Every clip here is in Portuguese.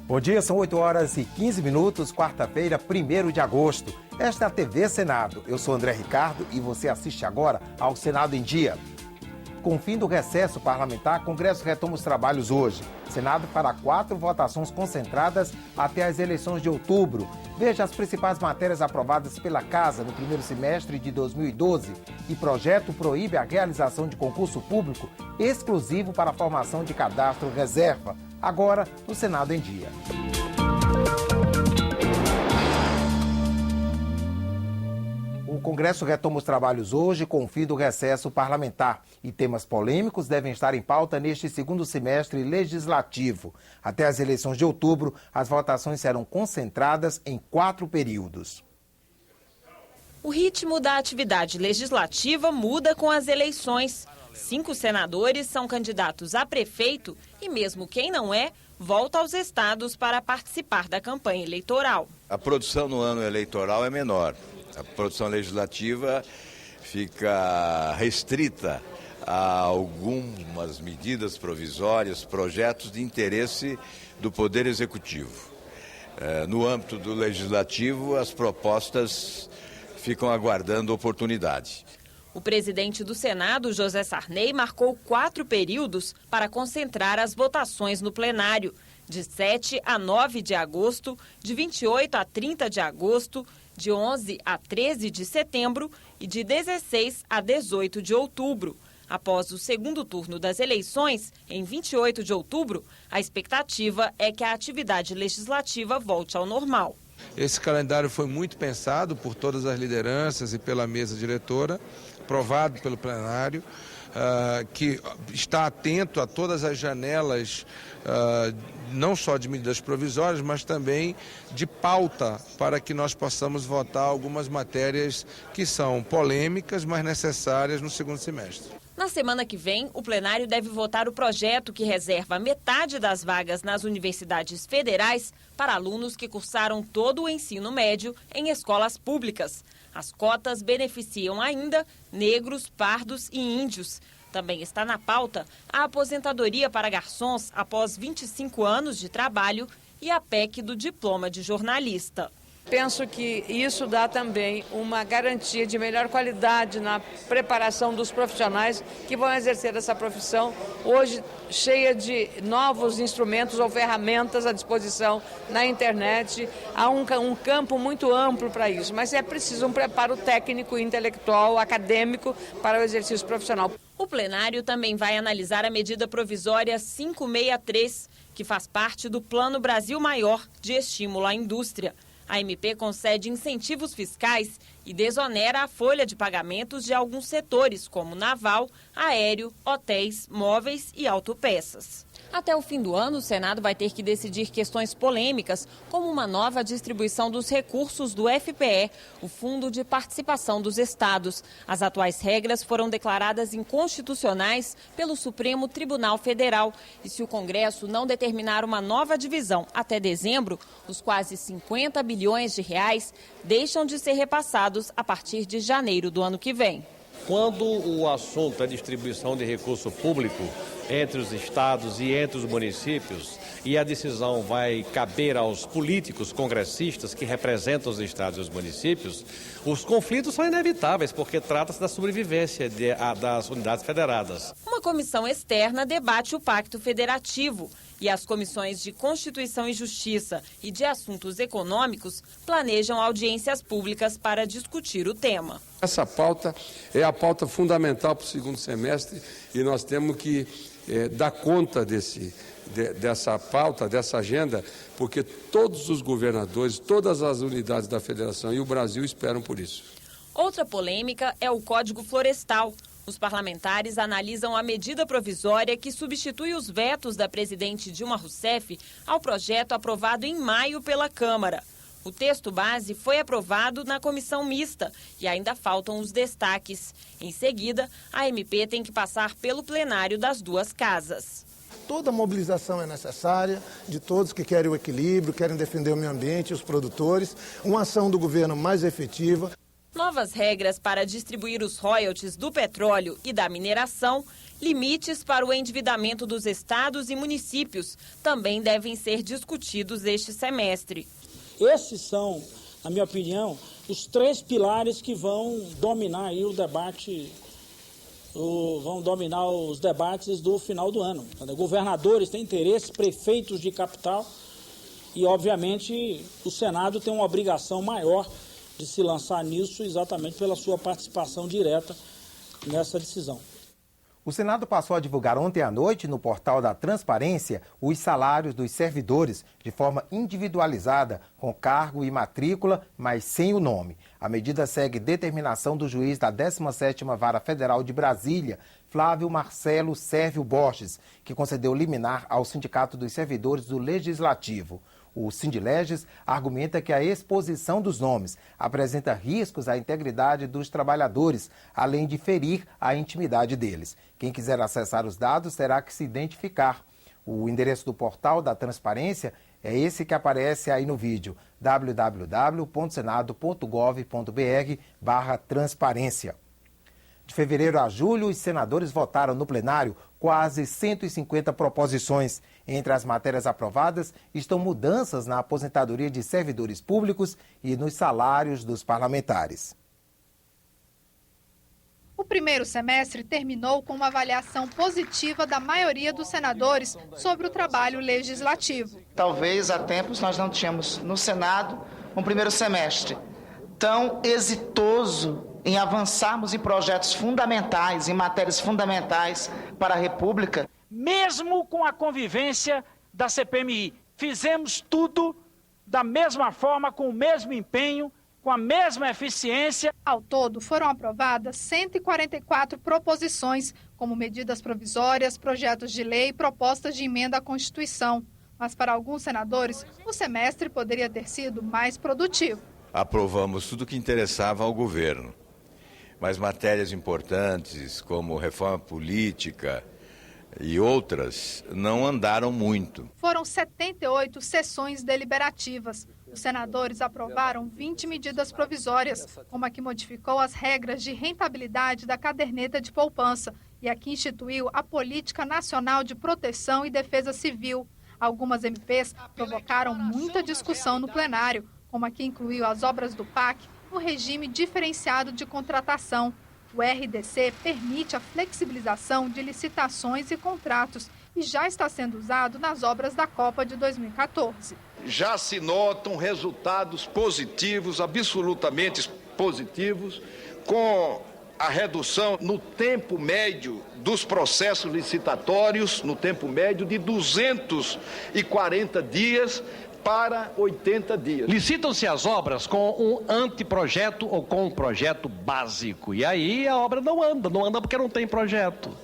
Bom dia, são 8 horas e 15 minutos, quarta-feira, 1º de agosto. Esta é a TV Senado. Eu sou André Ricardo e você assiste agora ao Senado em Dia. Com o fim do recesso parlamentar, o Congresso retoma os trabalhos hoje. Senado fará 4 votações concentradas até as eleições de outubro. Veja as principais matérias aprovadas pela Casa no primeiro semestre de 2012. E projeto proíbe a realização de concurso público exclusivo para a formação de cadastro reserva. Agora, no Senado em Dia. O Congresso retoma os trabalhos hoje com o fim do recesso parlamentar e temas polêmicos devem estar em pauta neste segundo semestre legislativo. Até as eleições de outubro, as votações serão concentradas em 4 períodos. O ritmo da atividade legislativa muda com as eleições. 5 senadores são candidatos a prefeito e mesmo quem não é, volta aos estados para participar da campanha eleitoral. A produção no ano eleitoral é menor. A produção legislativa fica restrita a algumas medidas provisórias, projetos de interesse do Poder Executivo. No âmbito do Legislativo, as propostas ficam aguardando oportunidade. O presidente do Senado, José Sarney, marcou 4 períodos para concentrar as votações no plenário, de 7 a 9 de agosto, de 28 a 30 de agosto, de 11 a 13 de setembro e de 16 a 18 de outubro. Após o segundo turno das eleições, em 28 de outubro, a expectativa é que a atividade legislativa volte ao normal. Esse calendário foi muito pensado por todas as lideranças e pela mesa diretora, aprovado pelo plenário, que está atento a todas as janelas, não só de medidas provisórias, mas também de pauta, para que nós possamos votar algumas matérias que são polêmicas, mas necessárias no segundo semestre. Na semana que vem, o plenário deve votar o projeto que reserva metade das vagas nas universidades federais para alunos que cursaram todo o ensino médio em escolas públicas. As cotas beneficiam ainda negros, pardos e índios. Também está na pauta a aposentadoria para garçons após 25 anos de trabalho e a PEC do diploma de jornalista. Penso que isso dá também uma garantia de melhor qualidade na preparação dos profissionais que vão exercer essa profissão, hoje cheia de novos instrumentos ou ferramentas à disposição na internet. Há um campo muito amplo para isso, mas é preciso um preparo técnico, intelectual, acadêmico para o exercício profissional. O plenário também vai analisar a medida provisória 563, que faz parte do Plano Brasil Maior de estímulo à indústria. A MP concede incentivos fiscais e desonera a folha de pagamentos de alguns setores, como naval, aéreo, hotéis, móveis e autopeças. Até o fim do ano, o Senado vai ter que decidir questões polêmicas, como uma nova distribuição dos recursos do FPE, o Fundo de Participação dos Estados. As atuais regras foram declaradas inconstitucionais pelo Supremo Tribunal Federal. E se o Congresso não determinar uma nova divisão até dezembro, os quase 50 bilhões de reais deixam de ser repassados a partir de janeiro do ano que vem. Quando o assunto é distribuição de recurso público entre os estados e entre os municípios, e a decisão vai caber aos políticos congressistas que representam os estados e os municípios, os conflitos são inevitáveis, porque trata-se da sobrevivência das unidades federadas. Uma comissão externa debate o Pacto Federativo e as comissões de Constituição e Justiça e de Assuntos Econômicos planejam audiências públicas para discutir o tema. Essa pauta é a pauta fundamental para o segundo semestre e nós temos que dar conta dessa pauta, dessa agenda, porque todos os governadores, todas as unidades da federação e o Brasil esperam por isso. Outra polêmica é o Código Florestal. Os parlamentares analisam a medida provisória que substitui os vetos da presidente Dilma Rousseff ao projeto aprovado em maio pela Câmara. O texto base foi aprovado na comissão mista e ainda faltam os destaques. Em seguida, a MP tem que passar pelo plenário das duas casas. Toda mobilização é necessária, de todos que querem o equilíbrio, querem defender o meio ambiente, os produtores, uma ação do governo mais efetiva. Novas regras para distribuir os royalties do petróleo e da mineração Limites para o endividamento dos estados e municípios também devem ser discutidos este semestre. Esses são, na minha opinião, os 3 pilares que vão dominar aí o debate, vão dominar os debates do final do ano. Governadores têm interesse, prefeitos de capital e, obviamente, o Senado tem uma obrigação maior de se lançar nisso exatamente pela sua participação direta nessa decisão. O Senado passou a divulgar ontem à noite no portal da Transparência os salários dos servidores de forma individualizada, com cargo e matrícula, mas sem o nome. A medida segue determinação do juiz da 17ª Vara Federal de Brasília, Flávio Marcelo Sérvio Borges, que concedeu liminar ao Sindicato dos Servidores do Legislativo. O Sindileges argumenta que a exposição dos nomes apresenta riscos à integridade dos trabalhadores, além de ferir a intimidade deles. Quem quiser acessar os dados terá que se identificar. O endereço do portal da Transparência é esse que aparece aí no vídeo, www.senado.gov.br/transparência. De fevereiro a julho, os senadores votaram no plenário quase 150 proposições. Entre as matérias aprovadas estão mudanças na aposentadoria de servidores públicos e nos salários dos parlamentares. O primeiro semestre terminou com uma avaliação positiva da maioria dos senadores sobre o trabalho legislativo. Talvez há tempos nós não tínhamos no Senado um primeiro semestre tão exitoso em avançarmos em projetos fundamentais, em matérias fundamentais para a República. Mesmo com a convivência da CPMI, fizemos tudo da mesma forma, com o mesmo empenho, com a mesma eficiência. Ao todo, foram aprovadas 144 proposições, como medidas provisórias, projetos de lei e propostas de emenda à Constituição. Mas para alguns senadores, o semestre poderia ter sido mais produtivo. Aprovamos tudo que interessava ao governo, mas matérias importantes como reforma política e outras não andaram muito. Foram 78 sessões deliberativas. Os senadores aprovaram 20 medidas provisórias, como a que modificou as regras de rentabilidade da caderneta de poupança e a que instituiu a Política Nacional de Proteção e Defesa Civil. Algumas MPs provocaram muita discussão no plenário, como a que incluiu as obras do PAC no regime diferenciado de contratação. O RDC permite a flexibilização de licitações e contratos e já está sendo usado nas obras da Copa de 2014. Já se notam resultados positivos, absolutamente positivos, com a redução no tempo médio dos processos licitatórios, no tempo médio de 240 dias para 80 dias. Licitam-se as obras com um anteprojeto ou com um projeto básico. E aí a obra não anda porque não tem projeto.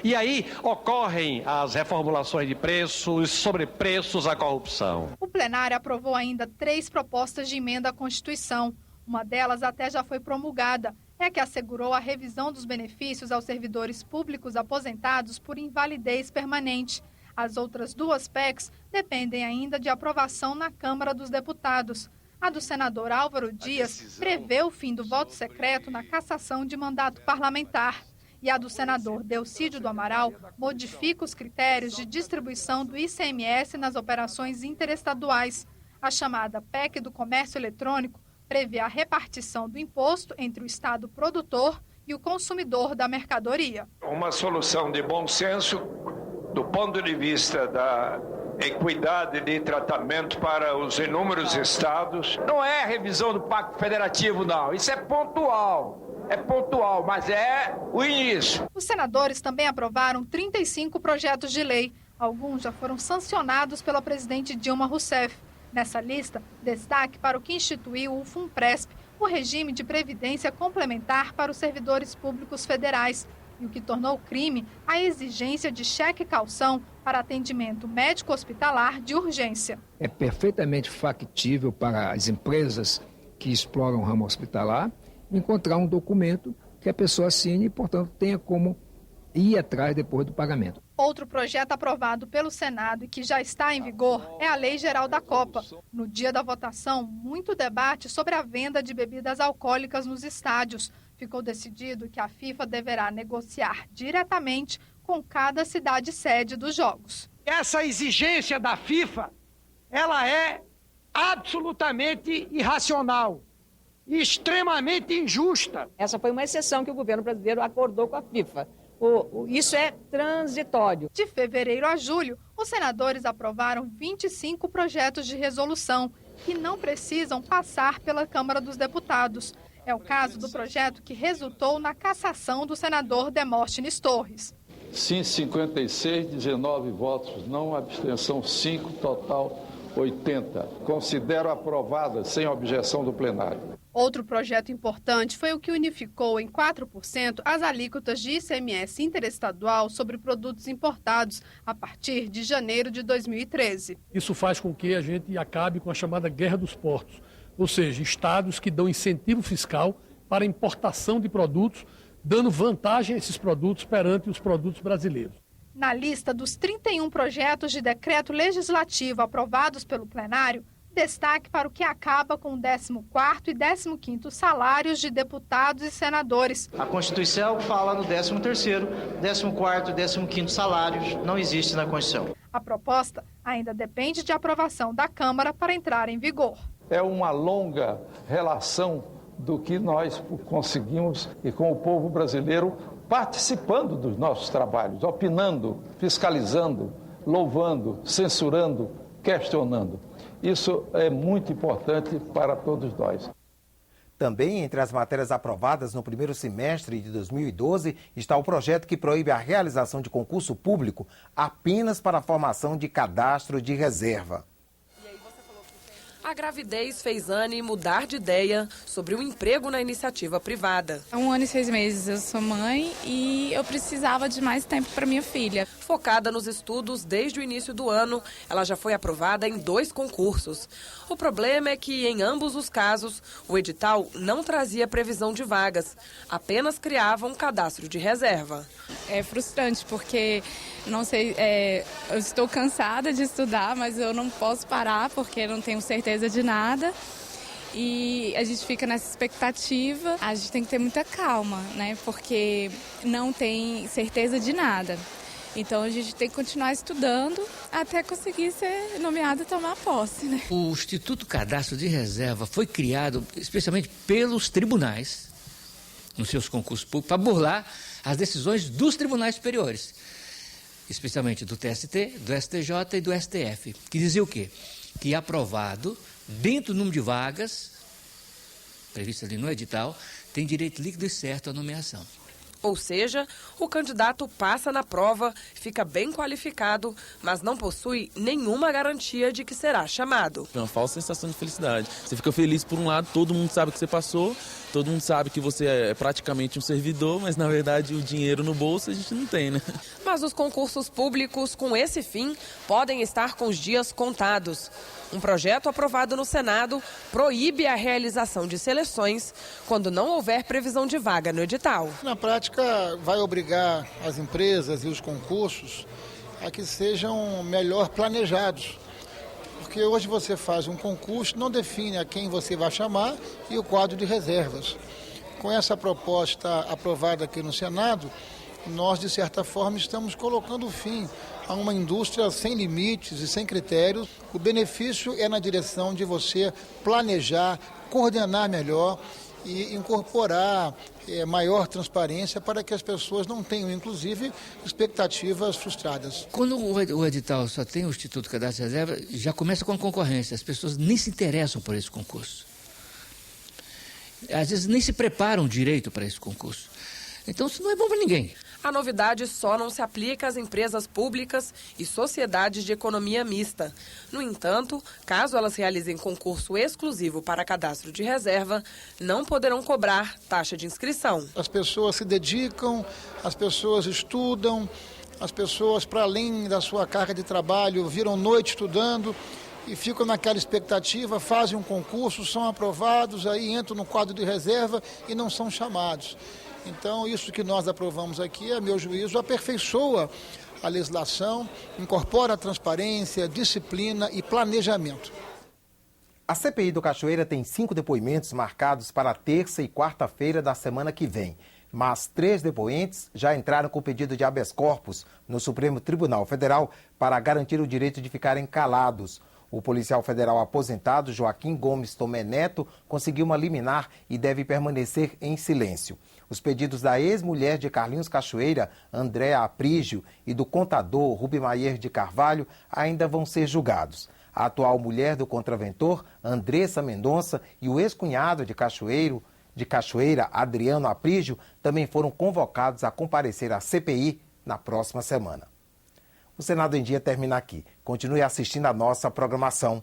E aí ocorrem as reformulações de preços, sobrepreços, a corrupção. O plenário aprovou ainda 3 propostas de emenda à Constituição. Uma delas até já foi promulgada. É a que assegurou a revisão dos benefícios aos servidores públicos aposentados por invalidez permanente. As outras 2 PECs dependem ainda de aprovação na Câmara dos Deputados. A do senador Álvaro Dias prevê o fim do voto secreto na cassação de mandato parlamentar. E a do senador Delcídio do Amaral modifica os critérios de distribuição do ICMS nas operações interestaduais. A chamada PEC do Comércio Eletrônico prevê a repartição do imposto entre o Estado produtor e o consumidor da mercadoria. Uma solução de bom senso do ponto de vista da equidade de tratamento para os inúmeros estados. Não é revisão do Pacto Federativo, não. Isso é pontual, mas é o início. Os senadores também aprovaram 35 projetos de lei. Alguns já foram sancionados pela presidente Dilma Rousseff. Nessa lista, destaque para o que instituiu o FUNPRESP, o regime de previdência complementar para os servidores públicos federais, e o que tornou crime a exigência de cheque-calção para atendimento médico-hospitalar de urgência. É perfeitamente factível para as empresas que exploram o ramo hospitalar encontrar um documento que a pessoa assine e, portanto, tenha como ir atrás depois do pagamento. Outro projeto aprovado pelo Senado e que já está em vigor é a Lei Geral da Copa. No dia da votação, muito debate sobre a venda de bebidas alcoólicas nos estádios. ficou decidido que a FIFA deverá negociar diretamente com cada cidade sede dos Jogos. Essa exigência da FIFA, ela é absolutamente irracional e extremamente injusta. Essa foi uma exceção que o governo brasileiro acordou com a FIFA. Isso é transitório. De fevereiro a julho, os senadores aprovaram 25 projetos de resolução que não precisam passar pela Câmara dos Deputados. É o caso do projeto que resultou na cassação do senador Demóstenes Torres. Sim, 56, 19 votos, não, abstenção 5, total 80. Considero aprovada sem objeção do plenário. Outro projeto importante foi o que unificou em 4% as alíquotas de ICMS interestadual sobre produtos importados a partir de janeiro de 2013. Isso faz com que a gente acabe com a chamada guerra dos portos, ou seja, estados que dão incentivo fiscal para a importação de produtos, dando vantagem a esses produtos perante os produtos brasileiros. Na lista dos 31 projetos de decreto legislativo aprovados pelo plenário, destaque para o que acaba com o 14º e 15º salários de deputados e senadores. A Constituição fala no 13º, 14º e 15º salários, não existe na Constituição. A proposta ainda depende de aprovação da Câmara para entrar em vigor. É uma longa relação do que nós conseguimos e com o povo brasileiro participando dos nossos trabalhos, opinando, fiscalizando, louvando, censurando, questionando. Isso é muito importante para todos nós. Também entre as matérias aprovadas no primeiro semestre de 2012 está o projeto que proíbe a realização de concurso público apenas para a formação de cadastro de reserva. A gravidez fez Anne mudar de ideia sobre o emprego na iniciativa privada. Há 1 ano e 6 meses eu sou mãe e eu precisava de mais tempo para minha filha. Focada nos estudos desde o início do ano, ela já foi aprovada em 2 concursos. O problema é que, em ambos os casos, o edital não trazia previsão de vagas, apenas criava um cadastro de reserva. É frustrante porque, não sei, eu estou cansada de estudar, mas eu não posso parar porque não tenho certeza de nada. E a gente fica nessa expectativa. A gente tem que ter muita calma, né? Porque não tem certeza de nada. Então a gente tem que continuar estudando até conseguir ser nomeado e tomar posse, né? O Instituto Cadastro de Reserva foi criado especialmente pelos tribunais, nos seus concursos públicos, para burlar as decisões dos tribunais superiores, especialmente do TST, do STJ e do STF, que dizia o quê? Que aprovado, dentro do número de vagas, previsto ali no edital, tem direito líquido e certo à nomeação. Ou seja, o candidato passa na prova, fica bem qualificado, mas não possui nenhuma garantia de que será chamado. É uma falsa sensação de felicidade. Você fica feliz por um lado, todo mundo sabe que você passou, todo mundo sabe que você é praticamente um servidor, mas na verdade o dinheiro no bolso a gente não tem, né? Mas os concursos públicos com esse fim podem estar com os dias contados. Um projeto aprovado no Senado proíbe a realização de seleções quando não houver previsão de vaga no edital. Na prática, vai obrigar as empresas e os concursos a que sejam melhor planejados. Porque hoje você faz um concurso, não define a quem você vai chamar e o quadro de reservas. Com essa proposta aprovada aqui no Senado, nós, de certa forma, estamos colocando fim a uma indústria sem limites e sem critérios. O benefício é na direção de você planejar, coordenar melhor e incorporar maior transparência para que as pessoas não tenham, inclusive, expectativas frustradas. Quando o edital só tem o Instituto Cadastro de Reserva, já começa com a concorrência. As pessoas nem se interessam por esse concurso. Às vezes nem se preparam direito para esse concurso. Então isso não é bom para ninguém. A novidade só não se aplica às empresas públicas e sociedades de economia mista. No entanto, caso elas realizem concurso exclusivo para cadastro de reserva, não poderão cobrar taxa de inscrição. As pessoas se dedicam, as pessoas estudam, as pessoas, para além da sua carga de trabalho, viram noite estudando e ficam naquela expectativa, fazem um concurso, são aprovados, aí entram no quadro de reserva e não são chamados. Então, isso que nós aprovamos aqui, a meu juízo, aperfeiçoa a legislação, incorpora transparência, disciplina e planejamento. A CPI do Cachoeira tem 5 depoimentos marcados para terça e quarta-feira da semana que vem. Mas 3 depoentes já entraram com pedido de habeas corpus no Supremo Tribunal Federal para garantir o direito de ficarem calados. O policial federal aposentado Joaquim Gomes Tomé Neto conseguiu uma liminar e deve permanecer em silêncio. Os pedidos da ex-mulher de Carlinhos Cachoeira, Andréa Aprígio, e do contador Rubimaier de Carvalho ainda vão ser julgados. A atual mulher do contraventor, Andressa Mendonça, e o ex-cunhado de Cachoeira, Adriano Aprígio, também foram convocados a comparecer à CPI na próxima semana. O Senado em Dia termina aqui. Continue assistindo a nossa programação.